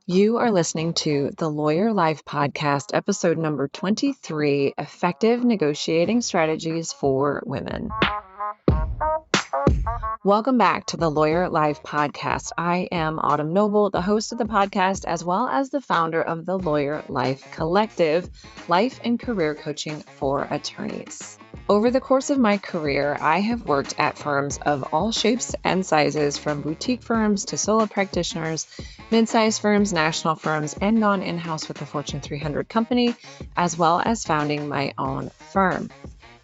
You are listening to the Lawyer Life Podcast, episode number 23, Effective Negotiating Strategies for Women. Welcome back to the Lawyer Life Podcast. I am Autumn Noble, the host of the podcast, as well as the founder of the Lawyer Life Collective, life and career coaching for attorneys. Over the course of my career, I have worked at firms of all shapes and sizes, from boutique firms to solo practitioners, mid-sized firms, national firms, and gone in-house with a Fortune 300 company, as well as founding my own firm.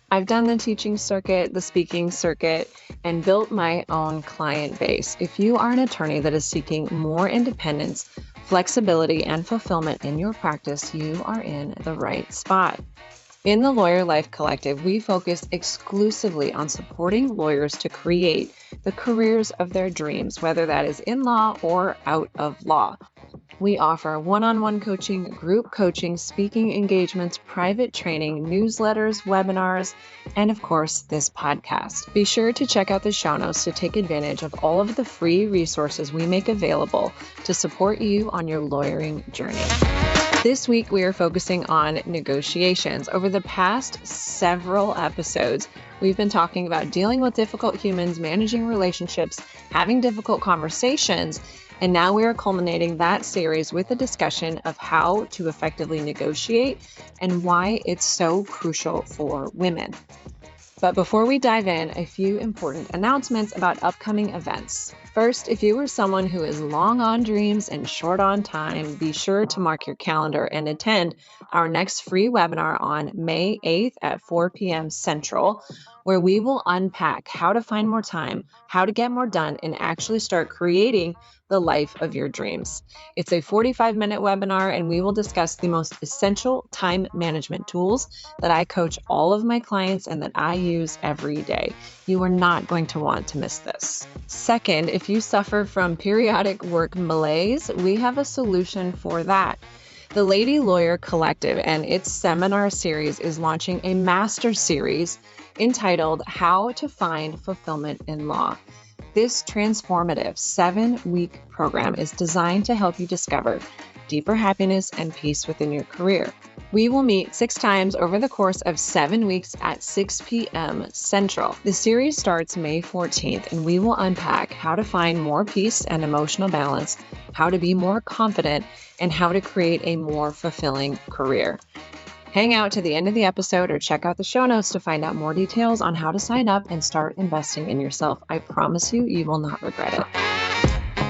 I've done the teaching circuit, the speaking circuit, and built my own client base. If you are an attorney that is seeking more independence, flexibility, and fulfillment in your practice, you are in the right spot. In the Lawyer Life Collective, we focus exclusively on supporting lawyers to create the careers of their dreams, whether that is in law or out of law. We offer one-on-one coaching, group coaching, speaking engagements, private training, newsletters, webinars, and of course, this podcast. Be sure to check out the show notes to take advantage of all of the free resources we make available to support you on your lawyering journey. This week, we are focusing on negotiations. Over the past several episodes, we've been talking about dealing with difficult humans, managing relationships, having difficult conversations, and now we are culminating that series with a discussion of how to effectively negotiate and why it's so crucial for women. But before we dive in, a few important announcements about upcoming events. First, if you are someone who is long on dreams and short on time, be sure to mark your calendar and attend our next free webinar on May 8th at 4 p.m. Central, where we will unpack how to find more time, how to get more done, and actually start creating the life of your dreams. It's a 45-minute webinar, and we will discuss the most essential time management tools that I coach all of my clients and that I use every day. You are not going to want to miss this. Second, if you suffer from periodic work malaise, we have a solution for that. The Lady Lawyer Collective and its seminar series is launching a master series entitled How to Find Fulfillment in Law. This transformative 7-week program is designed to help you discover deeper happiness and peace within your career. We will meet 6 times over the course of 7 weeks at 6 p.m. Central. The series starts May 14th, and we will unpack how to find more peace and emotional balance, how to be more confident, and how to create a more fulfilling career. Hang out to the end of the episode or check out the show notes to find out more details on how to sign up and start investing in yourself. I promise you, you will not regret it.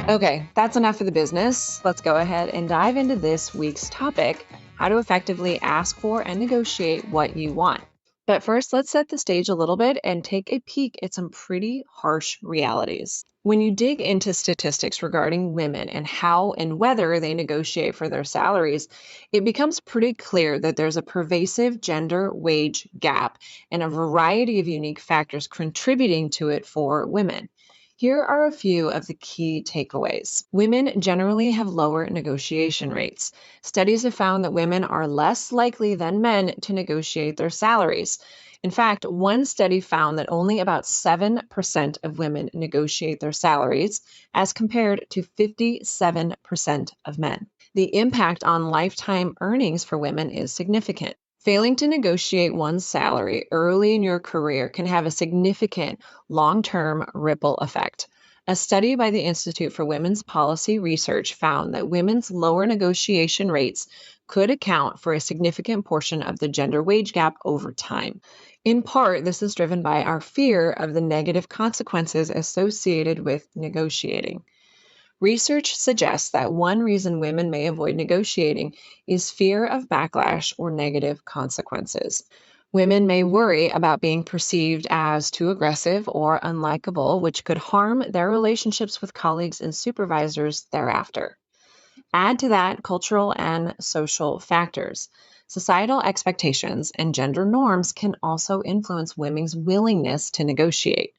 Okay, that's enough of the business. Let's go ahead and dive into this week's topic, how to effectively ask for and negotiate what you want. But first, let's set the stage a little bit and take a peek at some pretty harsh realities. When you dig into statistics regarding women and how and whether they negotiate for their salaries, it becomes pretty clear that there's a pervasive gender wage gap and a variety of unique factors contributing to it for women. Here are a few of the key takeaways. Women generally have lower negotiation rates. Studies have found that women are less likely than men to negotiate their salaries. In fact, one study found that only about 7% of women negotiate their salaries, as compared to 57% of men. The impact on lifetime earnings for women is significant. Failing to negotiate one's salary early in your career can have a significant long-term ripple effect. A study by the Institute for Women's Policy Research found that women's lower negotiation rates could account for a significant portion of the gender wage gap over time. In part, this is driven by our fear of the negative consequences associated with negotiating. Research suggests that one reason women may avoid negotiating is fear of backlash or negative consequences. Women may worry about being perceived as too aggressive or unlikable, which could harm their relationships with colleagues and supervisors thereafter. Add to that cultural and social factors. Societal expectations and gender norms can also influence women's willingness to negotiate.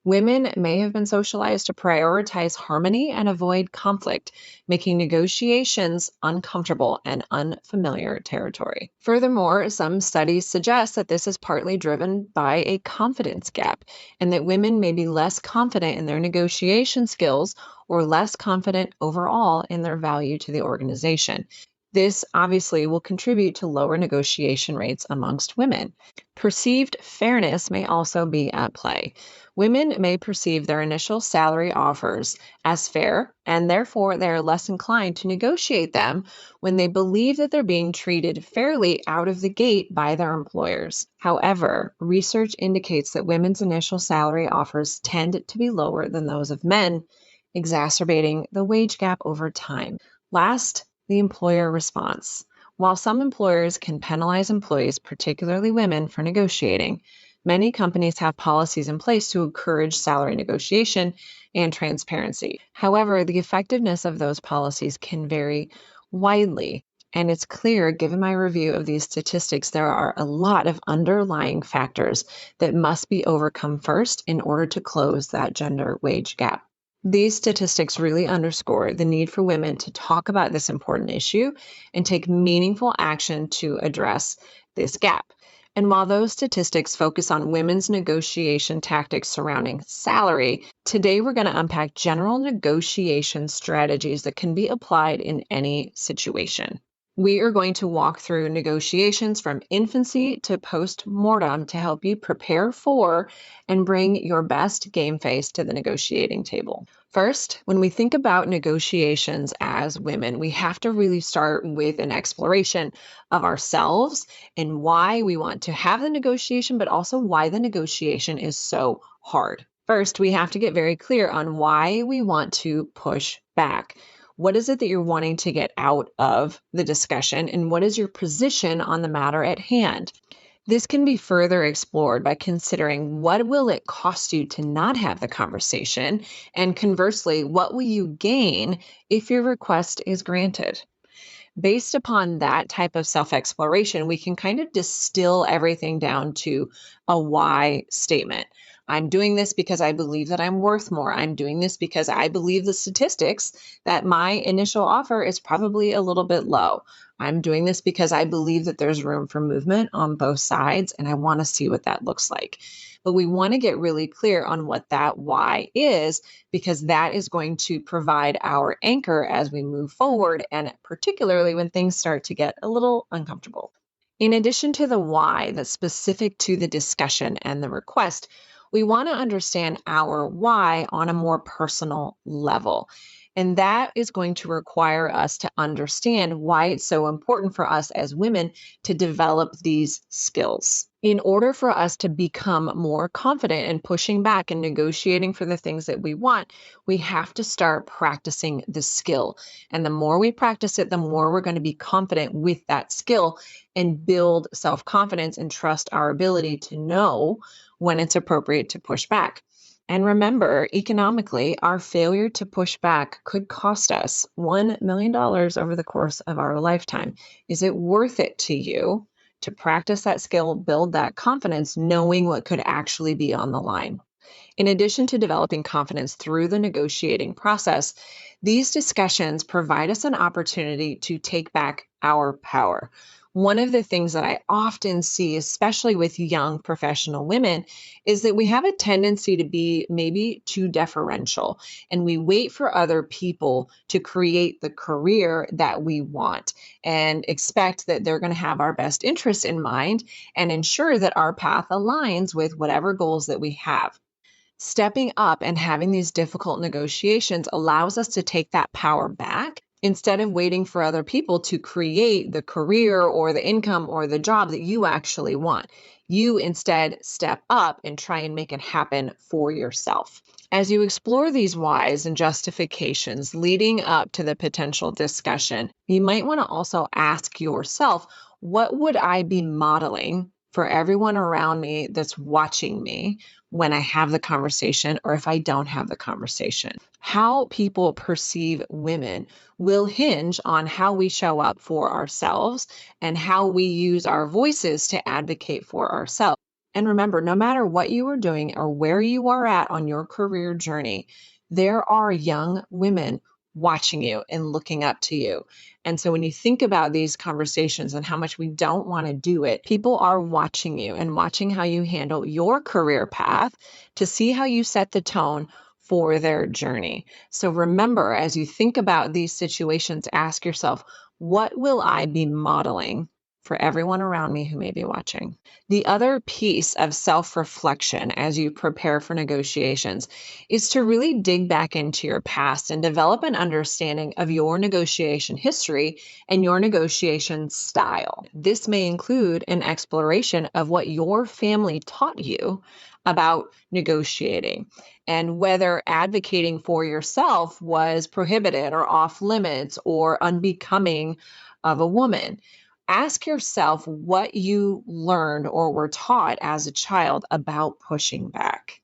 Women may have been socialized to prioritize harmony and avoid conflict, making negotiations uncomfortable and unfamiliar territory. Furthermore, some studies suggest that this is partly driven by a confidence gap, and that women may be less confident in their negotiation skills or less confident overall in their value to the organization. This obviously will contribute to lower negotiation rates amongst women. Perceived fairness may also be at play. Women may perceive their initial salary offers as fair, and therefore they are less inclined to negotiate them when they believe that they're being treated fairly out of the gate by their employers. However, research indicates that women's initial salary offers tend to be lower than those of men, exacerbating the wage gap over time. Last, the employer response. While some employers can penalize employees, particularly women, for negotiating, many companies have policies in place to encourage salary negotiation and transparency. However, the effectiveness of those policies can vary widely. And it's clear, given my review of these statistics, there are a lot of underlying factors that must be overcome first in order to close that gender wage gap. These statistics really underscore the need for women to talk about this important issue and take meaningful action to address this gap. And while those statistics focus on women's negotiation tactics surrounding salary, today we're going to unpack general negotiation strategies that can be applied in any situation. We are going to walk through negotiations from infancy to post-mortem to help you prepare for and bring your best game face to the negotiating table. First, when we think about negotiations as women, we have to really start with an exploration of ourselves and why we want to have the negotiation, but also why the negotiation is so hard. First, we have to get very clear on why we want to push back. What is it that you're wanting to get out of the discussion, and what is your position on the matter at hand? This can be further explored by considering what will it cost you to not have the conversation, and conversely, what will you gain if your request is granted? Based upon that type of self-exploration, we can kind of distill everything down to a why statement. I'm doing this because I believe that I'm worth more. I'm doing this because I believe the statistics that my initial offer is probably a little bit low. I'm doing this because I believe that there's room for movement on both sides, and I want to see what that looks like. But we want to get really clear on what that why is, because that is going to provide our anchor as we move forward, and particularly when things start to get a little uncomfortable. In addition to the why that's specific to the discussion and the request, we want to understand our why on a more personal level. And that is going to require us to understand why it's so important for us as women to develop these skills. In order for us to become more confident in pushing back and negotiating for the things that we want, we have to start practicing the skill. And the more we practice it, the more we're going to be confident with that skill and build self-confidence and trust our ability to know when it's appropriate to push back. And remember, economically, our failure to push back could cost us $1 million over the course of our lifetime. Is it worth it to you to practice that skill, build that confidence, knowing what could actually be on the line? In addition to developing confidence through the negotiating process, these discussions provide us an opportunity to take back our power. One of the things that I often see, especially with young professional women, is that we have a tendency to be maybe too deferential, and we wait for other people to create the career that we want and expect that they're going to have our best interests in mind and ensure that our path aligns with whatever goals that we have. Stepping up and having these difficult negotiations allows us to take that power back instead of waiting for other people to create the career or the income or the job that you actually want. You instead step up and try and make it happen for yourself. As you explore these whys and justifications leading up to the potential discussion, you might want to also ask yourself, what would I be modeling for everyone around me that's watching me when I have the conversation or if I don't have the conversation? How people perceive women will hinge on how we show up for ourselves and how we use our voices to advocate for ourselves. And remember, no matter what you are doing or where you are at on your career journey, there are young women watching you and looking up to you. And so when you think about these conversations and how much we don't want to do it, people are watching you and watching how you handle your career path to see how you set the tone for their journey. So remember, as you think about these situations, ask yourself, what will I be modeling for everyone around me who may be watching? The other piece of self-reflection as you prepare for negotiations is to really dig back into your past and develop an understanding of your negotiation history and your negotiation style. This may include an exploration of what your family taught you about negotiating and whether advocating for yourself was prohibited or off limits or unbecoming of a woman. Ask yourself what you learned or were taught as a child about pushing back.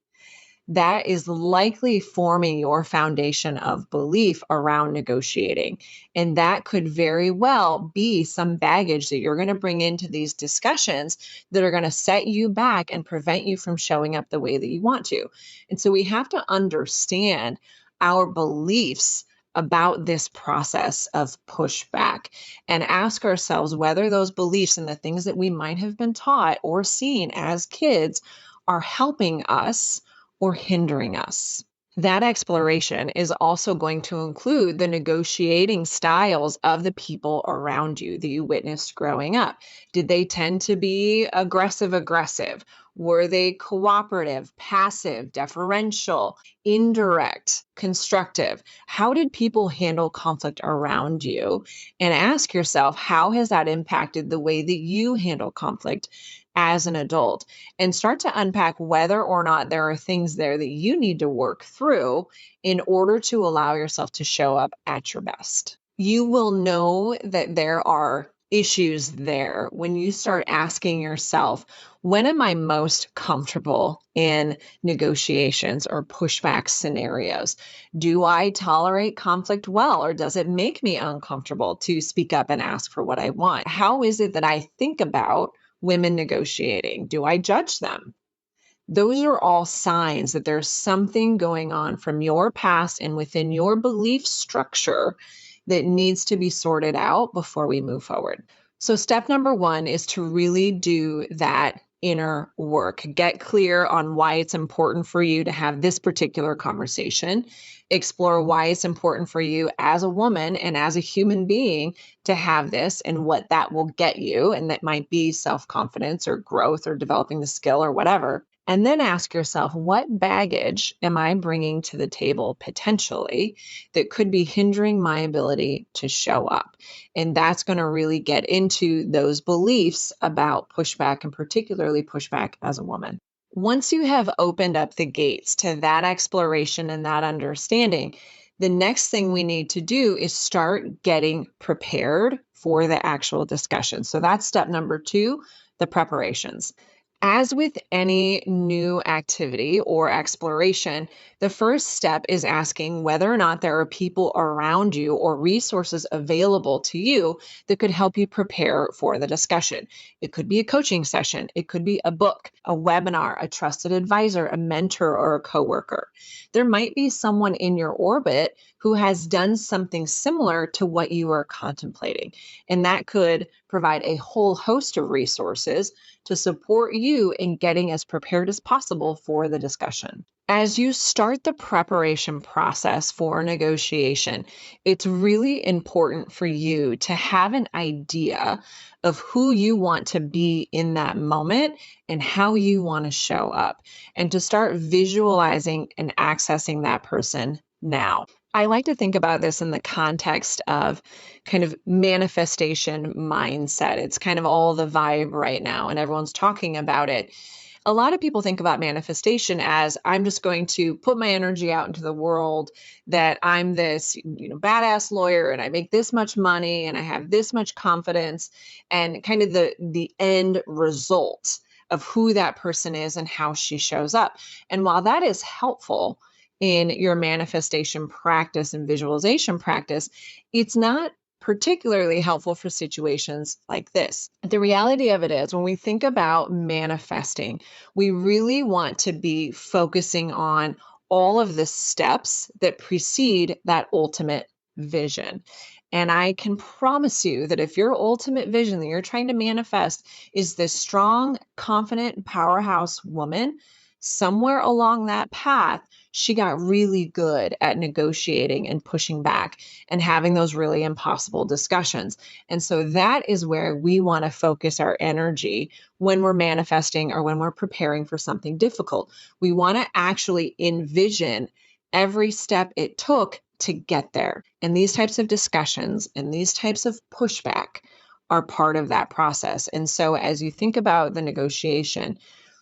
That is likely forming your foundation of belief around negotiating. And that could very well be some baggage that you're going to bring into these discussions that are going to set you back and prevent you from showing up the way that you want to. And so we have to understand our beliefs about this process of pushback and ask ourselves whether those beliefs and the things that we might have been taught or seen as kids are helping us or hindering us. That exploration is also going to include the negotiating styles of the people around you that you witnessed growing up. Did they tend to be aggressive? Were they cooperative, passive, deferential, indirect, constructive? How did people handle conflict around you? And ask yourself, how has that impacted the way that you handle conflict as an adult? And start to unpack whether or not there are things there that you need to work through in order to allow yourself to show up at your best. You will know that there are issues there when you start asking yourself, when am I most comfortable in negotiations or pushback scenarios? Do I tolerate conflict well, or does it make me uncomfortable to speak up and ask for what I want? How is it that I think about women negotiating? Do I judge them? Those are all signs that there's something going on from your past and within your belief structure that needs to be sorted out before we move forward. So step number 1 is to really do that inner work. Get clear on why it's important for you to have this particular conversation. Explore why it's important for you as a woman and as a human being to have this and what that will get you. And that might be self-confidence or growth or developing the skill or whatever. And then ask yourself, what baggage am I bringing to the table potentially that could be hindering my ability to show up? And that's going to really get into those beliefs about pushback and particularly pushback as a woman. Once you have opened up the gates to that exploration and that understanding, the next thing we need to do is start getting prepared for the actual discussion. So that's step number 2, the preparations. As with any new activity or exploration, the first step is asking whether or not there are people around you or resources available to you that could help you prepare for the discussion. It could be a coaching session. It could be a book, a webinar, a trusted advisor, a mentor, or a coworker. There might be someone in your orbit who has done something similar to what you are contemplating. And that could provide a whole host of resources to support you in getting as prepared as possible for the discussion. As you start the preparation process for negotiation, it's really important for you to have an idea of who you want to be in that moment and how you want to show up, and to start visualizing and accessing that person now. I like to think about this in the context of kind of manifestation mindset. It's kind of all the vibe right now, and everyone's talking about it. A lot of people think about manifestation as, I'm just going to put my energy out into the world that I'm this, badass lawyer and I make this much money and I have this much confidence, and kind of the end result of who that person is and how she shows up. And while that is helpful in your manifestation practice and visualization practice, it's not particularly helpful for situations like this. The reality of it is, when we think about manifesting, we really want to be focusing on all of the steps that precede that ultimate vision. And I can promise you that if your ultimate vision that you're trying to manifest is this strong, confident, powerhouse woman, somewhere along that path, she got really good at negotiating and pushing back and having those really impossible discussions. And so that is where we want to focus our energy when we're manifesting or when we're preparing for something difficult. We want to actually envision every step it took to get there. And these types of discussions and these types of pushback are part of that process. And so as you think about the negotiation,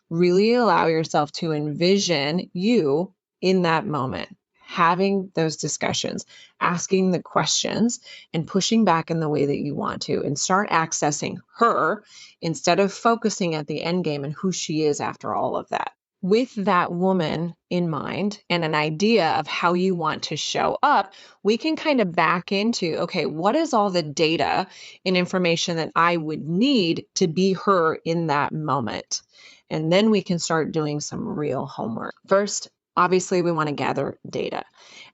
really allow yourself to envision you in that moment, having those discussions, asking the questions, and pushing back in the way that you want to, and start accessing her instead of focusing at the end game and who she is after all of that. With that woman in mind and an idea of how you want to show up, we can kind of back into, okay, what is all the data and information that I would need to be her in that moment? And then we can start doing some real homework. First, obviously, we want to gather data.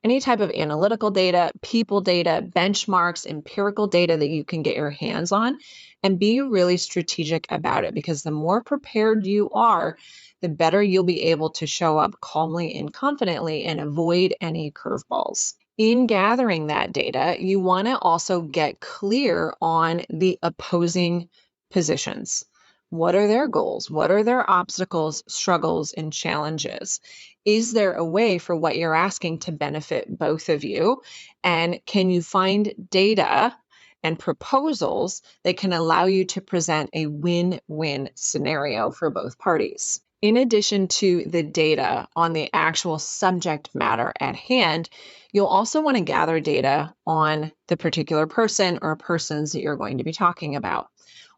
Any type of analytical data, people data, benchmarks, empirical data that you can get your hands on, and be really strategic about it, because the more prepared you are, the better you'll be able to show up calmly and confidently and avoid any curveballs. In gathering that data, you want to also get clear on the opposing positions. What are their goals? What are their obstacles, struggles, and challenges? Is there a way for what you're asking to benefit both of you? And can you find data and proposals that can allow you to present a win-win scenario for both parties? In addition to the data on the actual subject matter at hand, you'll also want to gather data on the particular person or persons that you're going to be talking about.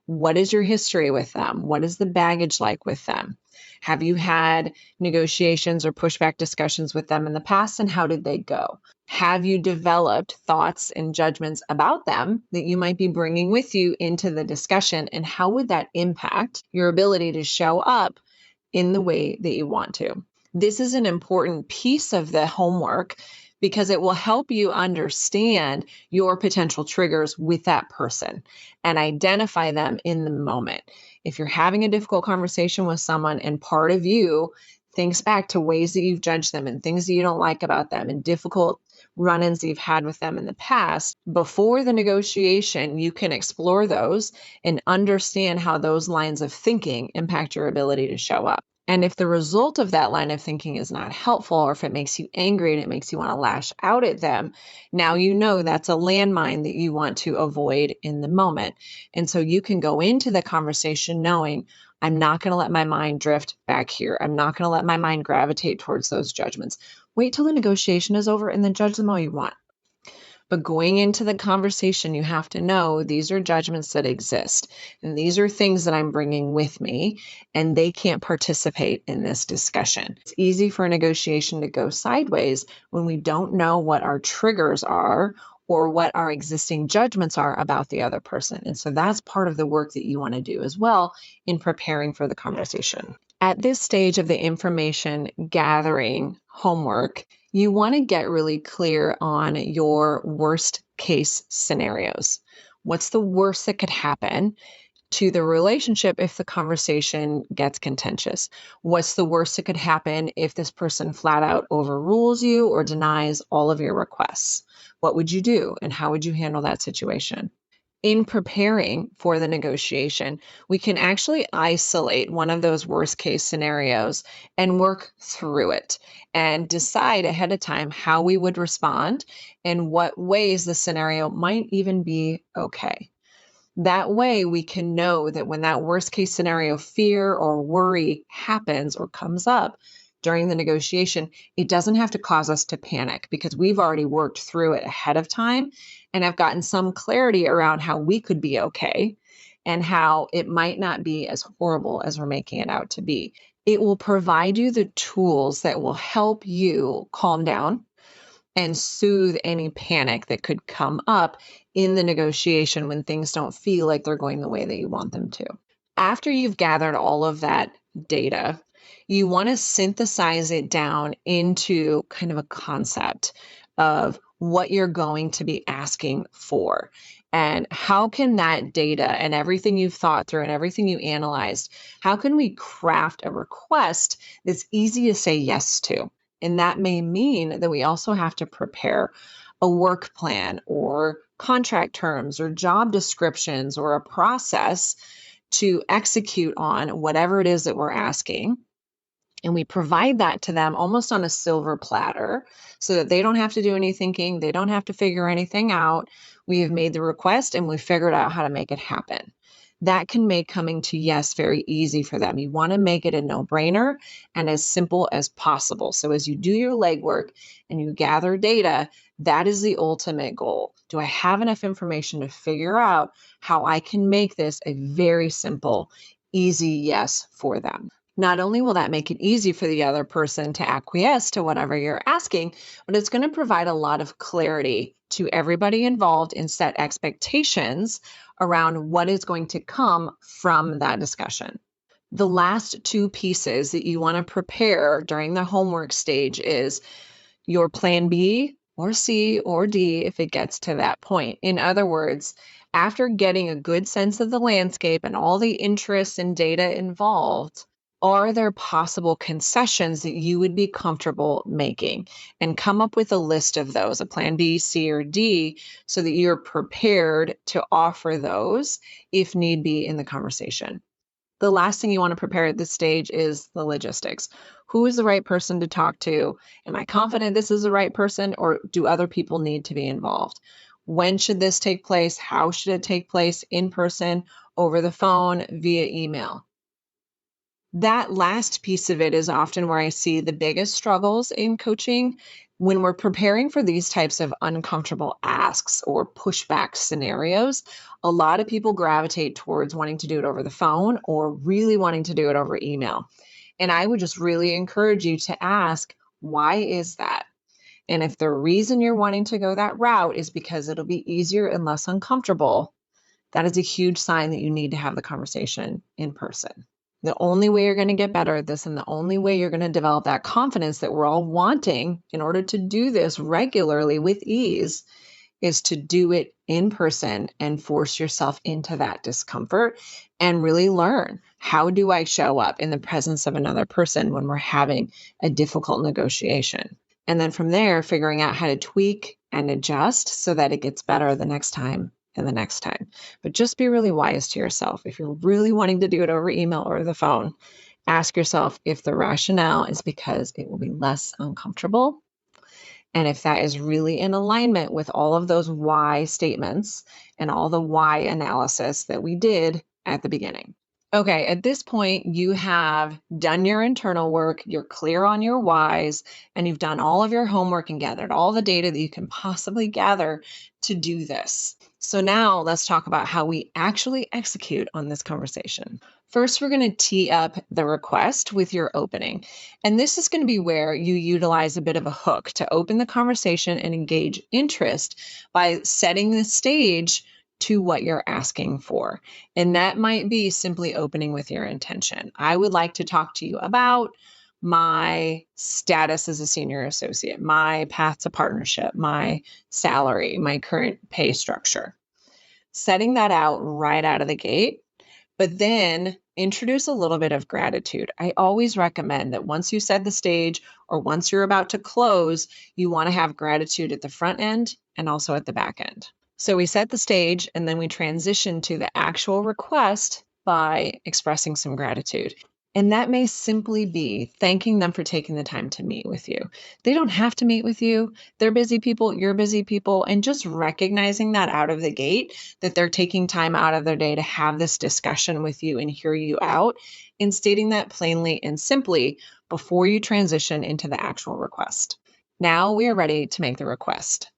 What is your history with them? What is the baggage like with them? Have you had negotiations or pushback discussions with them in the past, and how did they go? Have you developed thoughts and judgments about them that you might be bringing with you into the discussion, and how would that impact your ability to show up in the way that you want to? This is an important piece of the homework because it will help you understand your potential triggers with that person and identify them in the moment. If you're having a difficult conversation with someone and part of you thinks back to ways that you've judged them and things that you don't like about them and difficult run-ins that you've had with them in the past, before the negotiation, you can explore those and understand how those lines of thinking impact your ability to show up. And if the result of that line of thinking is not helpful, or if it makes you angry and it makes you want to lash out at them, now you know that's a landmine that you want to avoid in the moment. And so you can go into the conversation knowing, I'm not going to let my mind drift back here. I'm not going to let my mind gravitate towards those judgments. Wait till the negotiation is over and then judge them all you want. But going into the conversation, you have to know these are judgments that exist. And these are things that I'm bringing with me, and they can't participate in this discussion. It's easy for a negotiation to go sideways when we don't know what our triggers are or what our existing judgments are about the other person. And so that's part of the work that you want to do as well in preparing for the conversation. At this stage of the information gathering homework, you want to get really clear on your worst case scenarios. What's the worst that could happen to the relationship if the conversation gets contentious? What's the worst that could happen if this person flat out overrules you or denies all of your requests? What would you do, and how would you handle that situation? In preparing for the negotiation, we can actually isolate one of those worst case scenarios and work through it and decide ahead of time how we would respond and what ways the scenario might even be okay. That way we can know that when that worst case scenario fear or worry happens or comes up during the negotiation, it doesn't have to cause us to panic because we've already worked through it ahead of time and have gotten some clarity around how we could be okay and how it might not be as horrible as we're making it out to be. It will provide you the tools that will help you calm down, and soothe any panic that could come up in the negotiation when things don't feel like they're going the way that you want them to. After you've gathered all of that data, you want to synthesize it down into kind of a concept of what you're going to be asking for. And how can that data and everything you've thought through and everything you analyzed, how can we craft a request that's easy to say yes to? And that may mean that we also have to prepare a work plan or contract terms or job descriptions or a process to execute on whatever it is that we're asking. And we provide that to them almost on a silver platter so that they don't have to do any thinking. They don't have to figure anything out. We have made the request and we figured out how to make it happen. That can make coming to yes very easy for them. You want to make it a no-brainer and as simple as possible. So as you do your legwork and you gather data, that is the ultimate goal. Do I have enough information to figure out how I can make this a very simple, easy yes for them? Not only will that make it easy for the other person to acquiesce to whatever you're asking, but it's going to provide a lot of clarity to everybody involved and set expectations around what is going to come from that discussion. The last two pieces that you want to prepare during the homework stage is your plan B or C or D if it gets to that point. In other words, after getting a good sense of the landscape and all the interests and data involved, are there possible concessions that you would be comfortable making? And come up with a list of those, a plan B, C, or D, so that you're prepared to offer those if need be in the conversation. The last thing you want to prepare at this stage is the logistics. Who is the right person to talk to? Am I confident this is the right person, or do other people need to be involved? When should this take place? How should it take place? In person, over the phone, via email? That last piece of it is often where I see the biggest struggles in coaching when we're preparing for these types of uncomfortable asks or pushback scenarios. A lot of people gravitate towards wanting to do it over the phone or really wanting to do it over email. And I would just really encourage you to ask, why is that? And if the reason you're wanting to go that route is because it'll be easier and less uncomfortable, that is a huge sign that you need to have the conversation in person. The only way you're going to get better at this and the only way you're going to develop that confidence that we're all wanting in order to do this regularly with ease is to do it in person and force yourself into that discomfort and really learn, how do I show up in the presence of another person when we're having a difficult negotiation? And then from there, figuring out how to tweak and adjust so that it gets better the next time and the next time. But just be really wise to yourself. If you're really wanting to do it over email or the phone, ask yourself if the rationale is because it will be less uncomfortable. And if that is really in alignment with all of those why statements and all the why analysis that we did at the beginning. Okay, at this point, you have done your internal work, you're clear on your whys, and you've done all of your homework and gathered all the data that you can possibly gather to do this. So now let's talk about how we actually execute on this conversation. First, we're going to tee up the request with your opening. And this is going to be where you utilize a bit of a hook to open the conversation and engage interest by setting the stage to what you're asking for. And that might be simply opening with your intention. I would like to talk to you about my status as a senior associate, my path to partnership, my salary, my current pay structure. Setting that out right out of the gate, but then introduce a little bit of gratitude. I always recommend that once you set the stage or once you're about to close, you want to have gratitude at the front end and also at the back end. So we set the stage and then we transition to the actual request by expressing some gratitude. And that may simply be thanking them for taking the time to meet with you. They don't have to meet with you. They're busy people, you're busy people, and just recognizing that out of the gate, that they're taking time out of their day to have this discussion with you and hear you out, and stating that plainly and simply before you transition into the actual request. Now we are ready to make the request.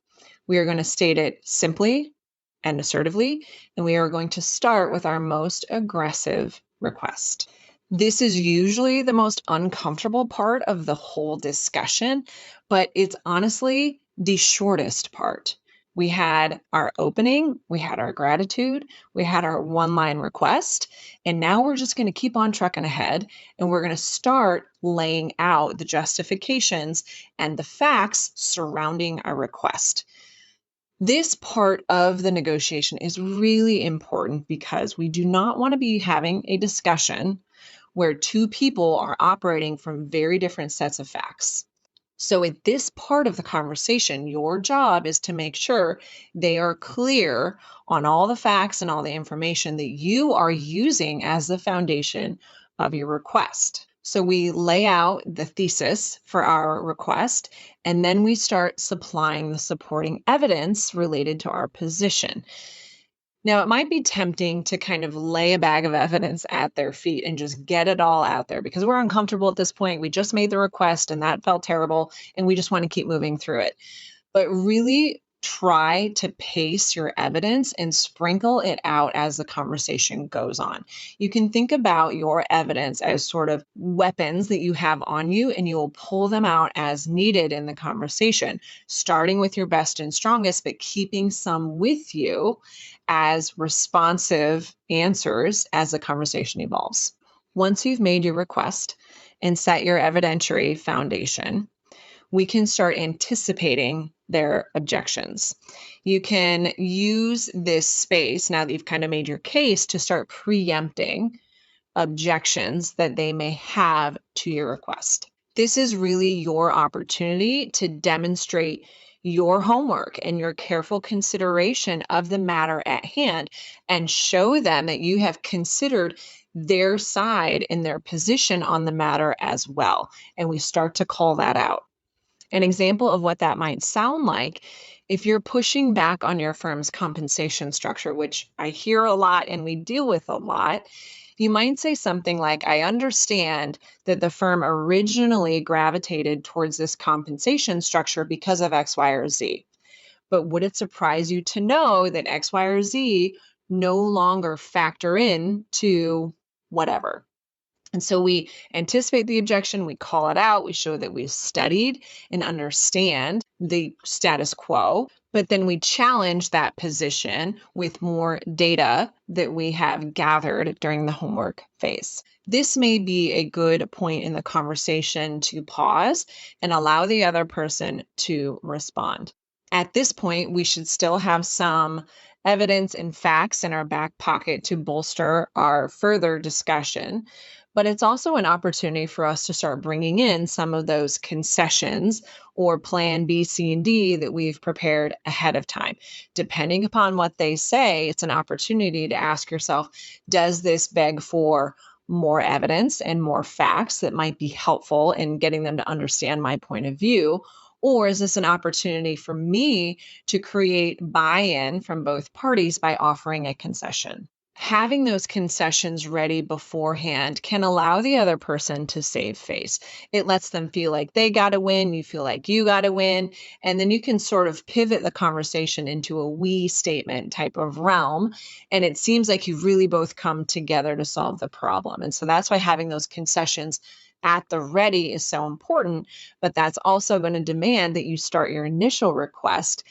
We are going to state it simply and assertively, and we are going to start with our most aggressive request. This is usually the most uncomfortable part of the whole discussion, but it's honestly the shortest part. We had our opening, we had our gratitude, we had our one-line request, and now we're just going to keep on trucking ahead and we're going to start laying out the justifications and the facts surrounding our request. This part of the negotiation is really important because we do not want to be having a discussion where two people are operating from very different sets of facts. So at this part of the conversation, your job is to make sure they are clear on all the facts and all the information that you are using as the foundation of your request. So we lay out the thesis for our request, and then we start supplying the supporting evidence related to our position. Now, it might be tempting to kind of lay a bag of evidence at their feet and just get it all out there because we're uncomfortable at this point. We just made the request and that felt terrible, and we just want to keep moving through it. But really try to pace your evidence and sprinkle it out as the conversation goes on. You can think about your evidence as sort of weapons that you have on you, and you will pull them out as needed in the conversation, starting with your best and strongest, but keeping some with you as responsive answers as the conversation evolves. Once you've made your request and set your evidentiary foundation, we can start anticipating their objections. You can use this space, now that you've kind of made your case, to start preempting objections that they may have to your request. This is really your opportunity to demonstrate your homework and your careful consideration of the matter at hand and show them that you have considered their side and their position on the matter as well. And we start to call that out. An example of what that might sound like, if you're pushing back on your firm's compensation structure, which I hear a lot and we deal with a lot, you might say something like, I understand that the firm originally gravitated towards this compensation structure because of X, Y, or Z. But would it surprise you to know that X, Y, or Z no longer factor in to whatever? And so we anticipate the objection, we call it out, we show that we've studied and understand the status quo, but then we challenge that position with more data that we have gathered during the homework phase. This may be a good point in the conversation to pause and allow the other person to respond. At this point, we should still have some evidence and facts in our back pocket to bolster our further discussion. But it's also an opportunity for us to start bringing in some of those concessions or plan B, C, and D that we've prepared ahead of time. Depending upon what they say, it's an opportunity to ask yourself, does this beg for more evidence and more facts that might be helpful in getting them to understand my point of view? Or is this an opportunity for me to create buy-in from both parties by offering a concession? Having those concessions ready beforehand can allow the other person to save face. It lets them feel like they got to win, you feel like you got to win, and then you can sort of pivot the conversation into a we statement type of realm, and it seems like you've really both come together to solve the problem. And so that's why having those concessions at the ready is so important, but that's also going to demand that you start your initial request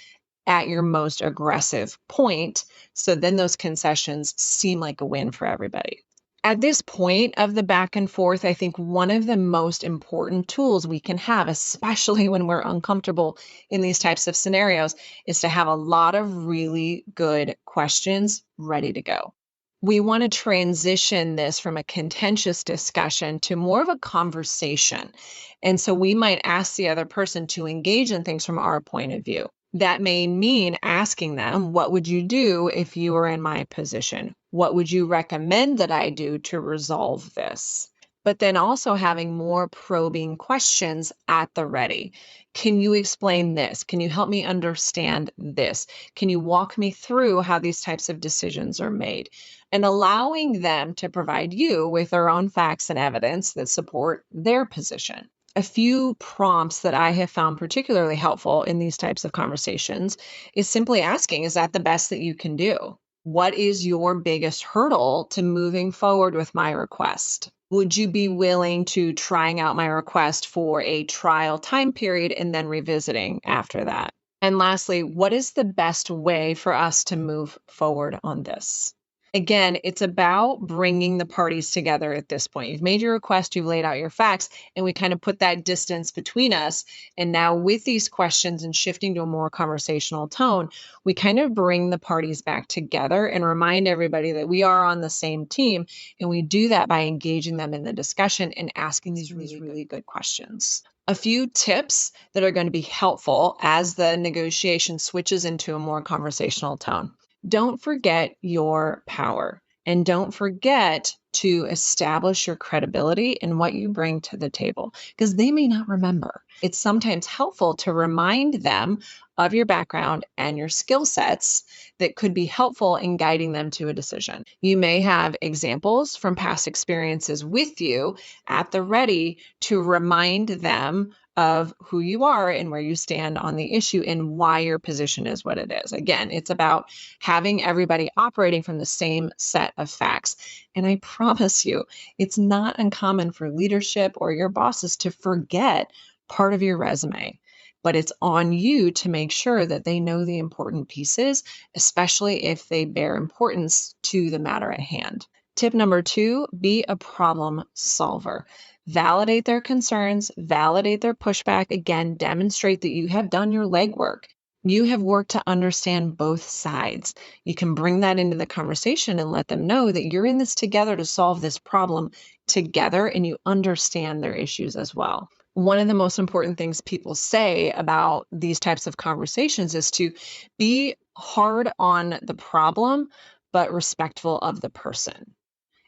at your most aggressive point. So then those concessions seem like a win for everybody. At this point of the back and forth, I think one of the most important tools we can have, especially when we're uncomfortable in these types of scenarios, is to have a lot of really good questions ready to go. We want to transition this from a contentious discussion to more of a conversation. And so we might ask the other person to engage in things from our point of view. That may mean asking them, what would you do if you were in my position? What would you recommend that I do to resolve this? But then also having more probing questions at the ready. Can you explain this? Can you help me understand this? Can you walk me through how these types of decisions are made? And allowing them to provide you with their own facts and evidence that support their position. A few prompts that I have found particularly helpful in these types of conversations is simply asking, is that the best that you can do? What is your biggest hurdle to moving forward with my request? Would you be willing to trying out my request for a trial time period and then revisiting after that? And lastly, what is the best way for us to move forward on this? Again, it's about bringing the parties together at this point. You've made your request, you've laid out your facts, and we kind of put that distance between us. And now, with these questions and shifting to a more conversational tone, we kind of bring the parties back together and remind everybody that we are on the same team. And we do that by engaging them in the discussion and asking these really good questions. A few tips that are going to be helpful as the negotiation switches into a more conversational tone. Don't forget your power, and don't forget to establish your credibility and what you bring to the table, because they may not remember. It's sometimes helpful to remind them of your background and your skill sets that could be helpful in guiding them to a decision. You may have examples from past experiences with you at the ready to remind them of who you are and where you stand on the issue and why your position is what it is. Again, it's about having everybody operating from the same set of facts. And I promise you, it's not uncommon for leadership or your bosses to forget part of your resume, but it's on you to make sure that they know the important pieces, especially if they bear importance to the matter at hand. Tip number 2, be a problem solver. Validate their concerns, validate their pushback. Again, demonstrate that you have done your legwork. You have worked to understand both sides. You can bring that into the conversation and let them know that you're in this together to solve this problem together, and you understand their issues as well. One of the most important things people say about these types of conversations is to be hard on the problem, but respectful of the person.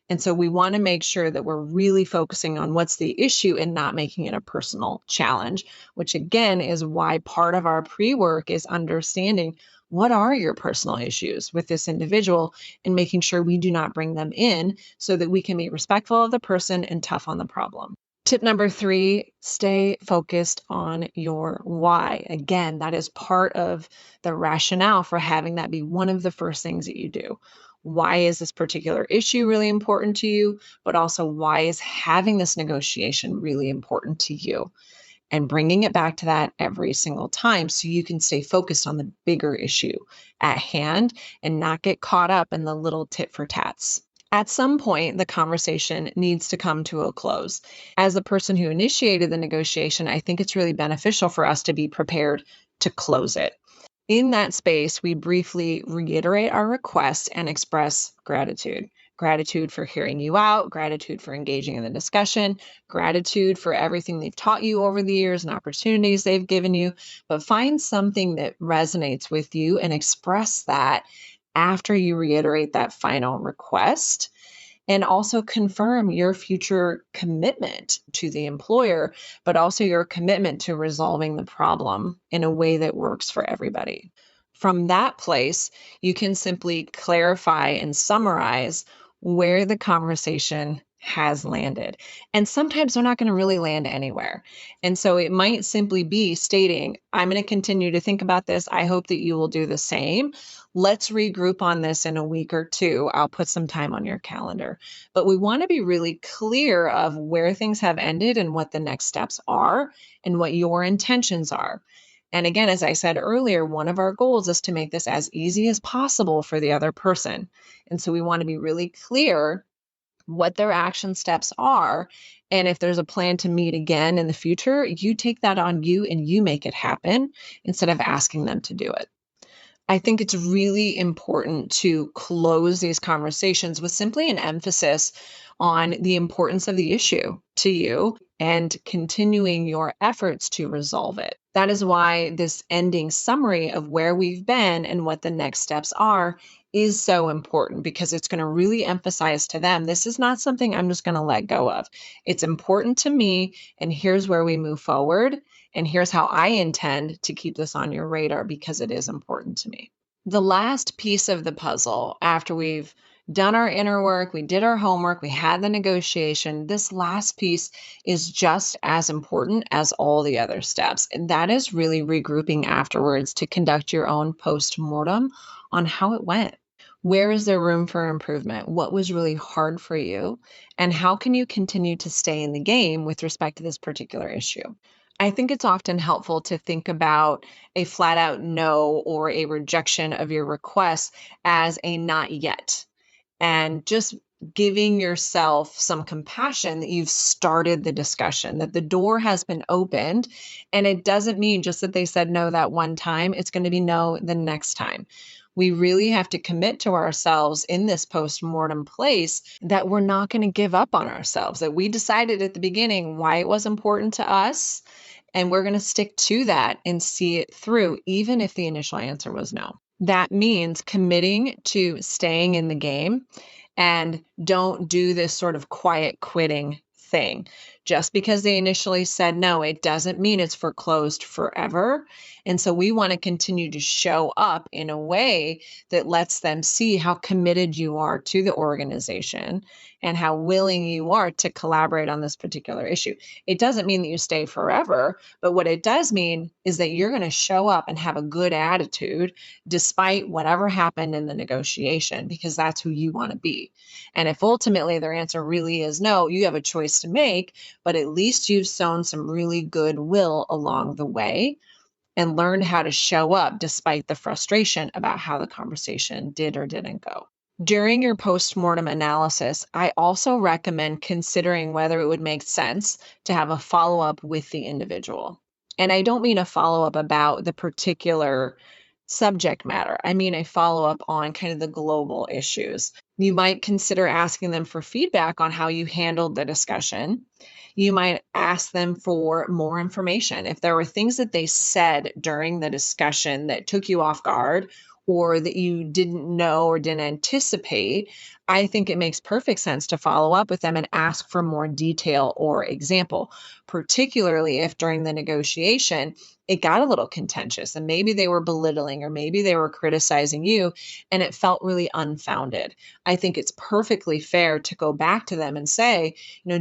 And so we want to make sure that we're really focusing on what's the issue and not making it a personal challenge, which again is why part of our pre-work is understanding what are your personal issues with this individual and making sure we do not bring them in so that we can be respectful of the person and tough on the problem. Tip number 3, stay focused on your why. Again, that is part of the rationale for having that be one of the first things that you do. Why is this particular issue really important to you? But also, why is having this negotiation really important to you? And bringing it back to that every single time so you can stay focused on the bigger issue at hand and not get caught up in the little tit for tats. At some point, the conversation needs to come to a close. As the person who initiated the negotiation, I think it's really beneficial for us to be prepared to close it. In that space, we briefly reiterate our request and express gratitude. Gratitude for hearing you out, gratitude for engaging in the discussion, gratitude for everything they've taught you over the years and opportunities they've given you. But find something that resonates with you and express that after you reiterate that final request. And also confirm your future commitment to the employer, but also your commitment to resolving the problem in a way that works for everybody. From that place, you can simply clarify and summarize where the conversation has landed. And sometimes they're not going to really land anywhere. And so it might simply be stating, I'm going to continue to think about this. I hope that you will do the same. Let's regroup on this in a week or 2. I'll put some time on your calendar. But we want to be really clear of where things have ended and what the next steps are and what your intentions are. And again, as I said earlier, one of our goals is to make this as easy as possible for the other person. And so we want to be really clear what their action steps are. And if there's a plan to meet again in the future, you take that on you and you make it happen instead of asking them to do it. I think it's really important to close these conversations with simply an emphasis on the importance of the issue to you and continuing your efforts to resolve it. That is why this ending summary of where we've been and what the next steps are is so important, because it's going to really emphasize to them, this is not something I'm just going to let go of. It's important to me, and here's where we move forward. And here's how I intend to keep this on your radar because it is important to me. The last piece of the puzzle, after we've done our inner work, we did our homework, we had the negotiation, this last piece is just as important as all the other steps. And that is really regrouping afterwards to conduct your own post-mortem on how it went. Where is there room for improvement? What was really hard for you? And how can you continue to stay in the game with respect to this particular issue? I think it's often helpful to think about a flat out no or a rejection of your request as a not yet, and just giving yourself some compassion that you've started the discussion, that the door has been opened. And it doesn't mean just that they said no that one time, it's going to be no the next time. We really have to commit to ourselves in this post-mortem place that we're not going to give up on ourselves, that we decided at the beginning why it was important to us. And we're going to stick to that and see it through, even if the initial answer was no. That means committing to staying in the game, and don't do this sort of quiet quitting thing. Just because they initially said no, it doesn't mean it's foreclosed forever. And so we want to continue to show up in a way that lets them see how committed you are to the organization and how willing you are to collaborate on this particular issue. It doesn't mean that you stay forever, but what it does mean is that you're going to show up and have a good attitude despite whatever happened in the negotiation, because that's who you want to be. And if ultimately their answer really is no, you have a choice to make, but at least you've sown some really good will along the way and learned how to show up despite the frustration about how the conversation did or didn't go. During your postmortem analysis, I also recommend considering whether it would make sense to have a follow-up with the individual. And I don't mean a follow-up about the particular subject matter. I mean a follow-up on kind of the global issues. You might consider asking them for feedback on how you handled the discussion. You might ask them for more information. If there were things that they said during the discussion that took you off guard, or that you didn't know or didn't anticipate, I think it makes perfect sense to follow up with them and ask for more detail or example, particularly if during the negotiation it got a little contentious and maybe they were belittling or maybe they were criticizing you and it felt really unfounded. I think it's perfectly fair to go back to them and say,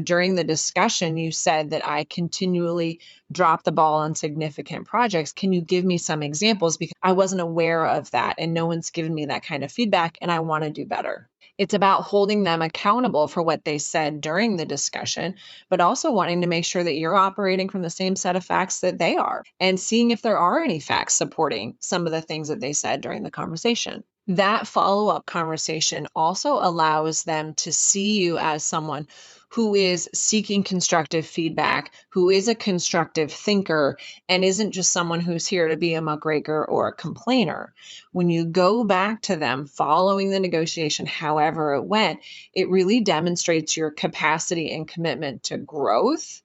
during the discussion, you said that I continually drop the ball on significant projects. Can you give me some examples? Because I wasn't aware of that and no one's given me that kind of feedback and I want to do better. It's about holding them accountable for what they said during the discussion, but also wanting to make sure that you're operating from the same set of facts that they are and seeing if there are any facts supporting some of the things that they said during the conversation. That follow-up conversation also allows them to see you as someone who is seeking constructive feedback, who is a constructive thinker, and isn't just someone who's here to be a muckraker or a complainer. When you go back to them following the negotiation, however it went, it really demonstrates your capacity and commitment to growth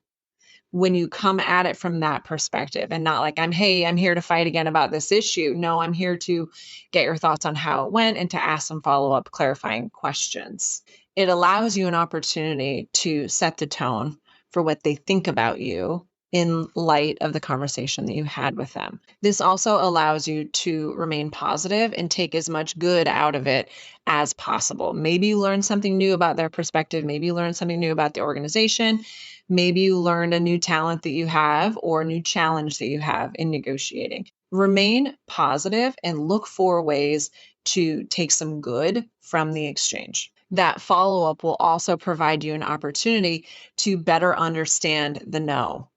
when you come at it from that perspective and not like, I'm here to fight again about this issue. No, I'm here to get your thoughts on how it went and to ask some follow-up clarifying questions. It allows you an opportunity to set the tone for what they think about you in light of the conversation that you had with them. This also allows you to remain positive and take as much good out of it as possible. Maybe you learn something new about their perspective. Maybe you learn something new about the organization. Maybe you learned a new talent that you have or a new challenge that you have in negotiating. Remain positive and look for ways to take some good from the exchange. That follow-up will also provide you an opportunity to better understand the no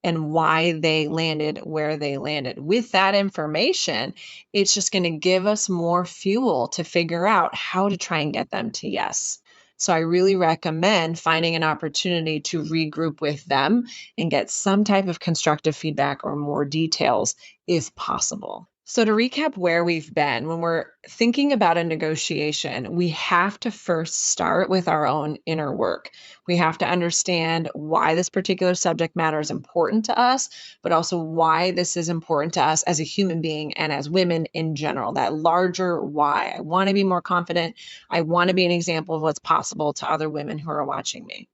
and why they landed where they landed. With that information, it's just going to give us more fuel to figure out how to try and get them to yes. So I really recommend finding an opportunity to regroup with them and get some type of constructive feedback or more details if possible. So to recap where we've been, when we're thinking about a negotiation, we have to first start with our own inner work. We have to understand why this particular subject matter is important to us, but also why this is important to us as a human being and as women in general, that larger why. I want to be more confident. I want to be an example of what's possible to other women who are watching me.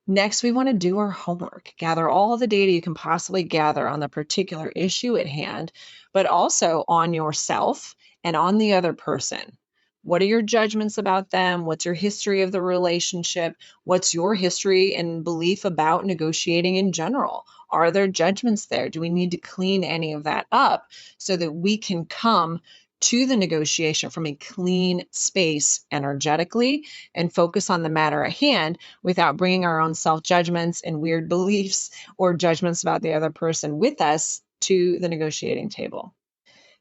Next, we want to do our homework, gather all the data you can possibly gather on the particular issue at hand, but also on yourself and on the other person. What are your judgments about them? What's your history of the relationship? What's your history and belief about negotiating in general? Are there judgments there? Do we need to clean any of that up so that we can come to the negotiation from a clean space energetically and focus on the matter at hand without bringing our own self-judgments and weird beliefs or judgments about the other person with us to the negotiating table.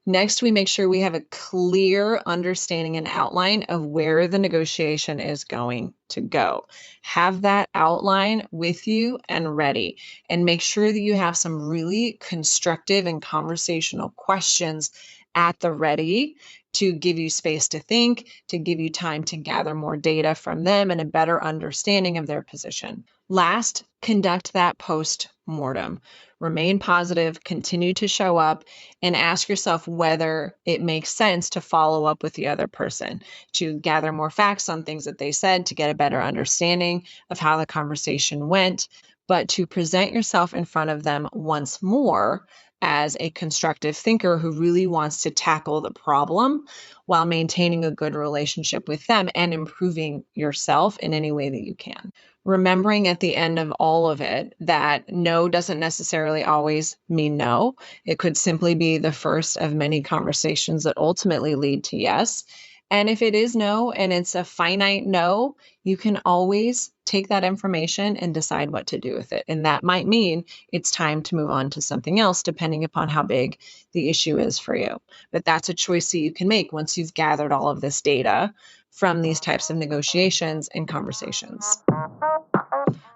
Next, we make sure we have a clear understanding and outline of where the negotiation is going to go. Have that outline with you and ready, and make sure that you have some really constructive and conversational questions at the ready to give you space to think, to give you time to gather more data from them and a better understanding of their position. Last, conduct that post-mortem. Remain positive, continue to show up, and ask yourself whether it makes sense to follow up with the other person, to gather more facts on things that they said, to get a better understanding of how the conversation went, but to present yourself in front of them once more as a constructive thinker who really wants to tackle the problem while maintaining a good relationship with them and improving yourself in any way that you can. Remembering at the end of all of it that no doesn't necessarily always mean no. It could simply be the first of many conversations that ultimately lead to yes. And if it is no and it's a finite no, you can always take that information and decide what to do with it. And that might mean it's time to move on to something else, depending upon how big the issue is for you. But that's a choice that you can make once you've gathered all of this data from these types of negotiations and conversations.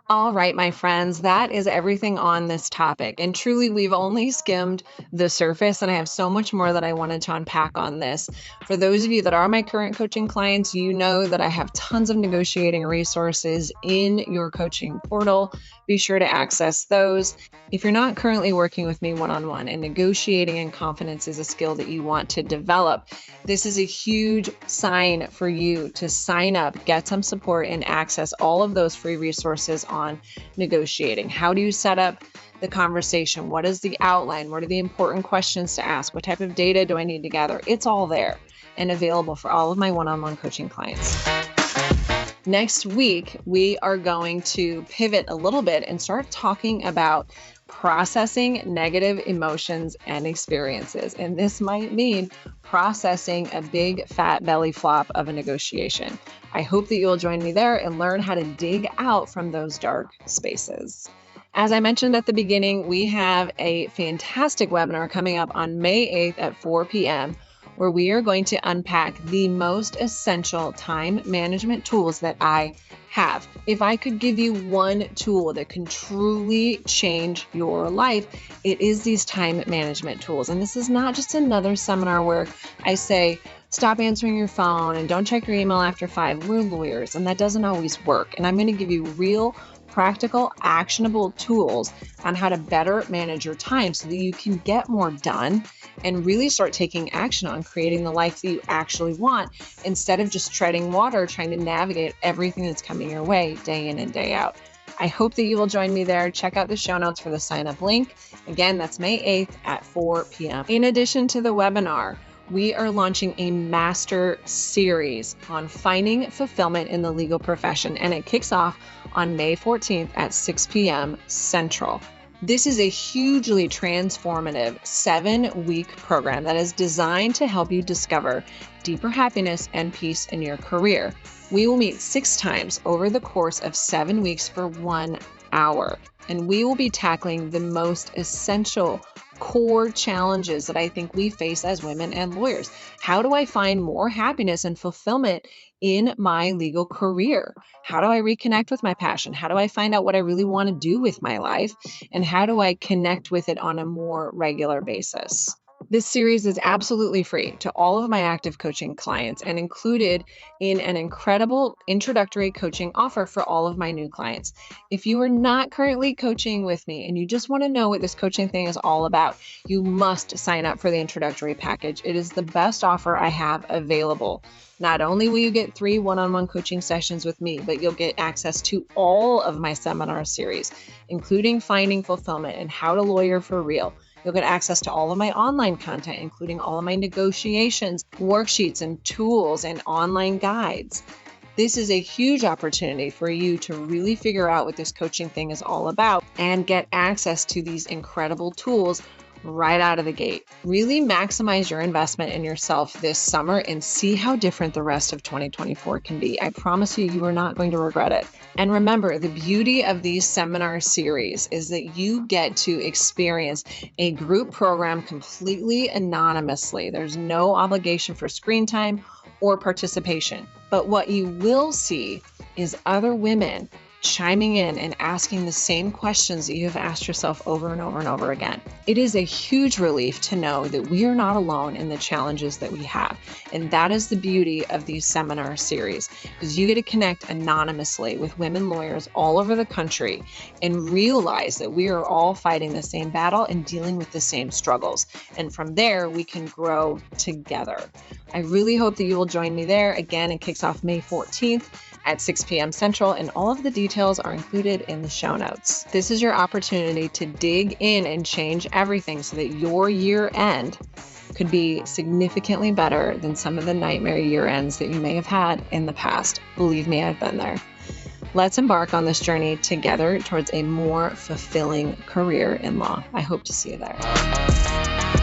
All right, my friends, that is everything on this topic. And truly, we've only skimmed the surface, and I have so much more that I wanted to unpack on this. For those of you that are my current coaching clients, you know that I have tons of negotiating resources in your coaching portal. Be sure to access those. If you're not currently working with me one-on-one and negotiating in confidence is a skill that you want to develop, this is a huge sign for you to sign up, get some support, and access all of those free resources on negotiating. How do you set up the conversation? What is the outline? What are the important questions to ask? What type of data do I need to gather? It's all there and available for all of my one-on-one coaching clients. Next week, we are going to pivot a little bit and start talking about processing negative emotions and experiences. And this might mean processing a big fat belly flop of a negotiation. I hope that you'll join me there and learn how to dig out from those dark spaces. As I mentioned at the beginning, we have a fantastic webinar coming up on May 8th at 4 p.m. where we are going to unpack the most essential time management tools that I have. If I could give you one tool that can truly change your life, it is these time management tools. And this is not just another seminar where I say, stop answering your phone and don't check your email after 5. We're lawyers, and that doesn't always work. And I'm going to give you real, practical, actionable tools on how to better manage your time so that you can get more done and really start taking action on creating the life that you actually want instead of just treading water, trying to navigate everything that's coming your way day in and day out. I hope that you will join me there. Check out the show notes for the sign up link. Again, that's May 8th at 4 p.m. In addition to the webinar, we are launching a master series on finding fulfillment in the legal profession, and it kicks off on May 14th at 6 p.m. Central. This is a hugely transformative 7-week program that is designed to help you discover deeper happiness and peace in your career. We will meet 6 times over the course of 7 weeks for 1 hour, and we will be tackling the most essential core challenges that I think we face as women and lawyers. How do I find more happiness and fulfillment in my legal career? How do I reconnect with my passion? How do I find out what I really want to do with my life? And how do I connect with it on a more regular basis? This series is absolutely free to all of my active coaching clients and included in an incredible introductory coaching offer for all of my new clients. If you are not currently coaching with me and you just want to know what this coaching thing is all about, you must sign up for the introductory package. It is the best offer I have available. Not only will you get 3 one-on-one coaching sessions with me, but you'll get access to all of my seminar series, including Finding Fulfillment and How to Lawyer for Real. You'll get access to all of my online content, including all of my negotiations, worksheets, and tools, and online guides. This is a huge opportunity for you to really figure out what this coaching thing is all about and get access to these incredible tools right out of the gate. Really maximize your investment in yourself this summer and see how different the rest of 2024 can be. I promise you, you are not going to regret it. And remember, the beauty of these seminar series is that you get to experience a group program completely anonymously. There's no obligation for screen time or participation. But what you will see is other women chiming in and asking the same questions that you have asked yourself over and over and over again. It is a huge relief to know that we are not alone in the challenges that we have. And that is the beauty of these seminar series, because you get to connect anonymously with women lawyers all over the country and realize that we are all fighting the same battle and dealing with the same struggles. And from there, we can grow together. I really hope that you will join me there. Again, it kicks off May 14th. At 6 p.m. Central, and all of the details are included in the show notes. This is your opportunity to dig in and change everything so that your year end could be significantly better than some of the nightmare year ends that you may have had in the past. Believe me, I've been there. Let's embark on this journey together towards a more fulfilling career in law. I hope to see you there.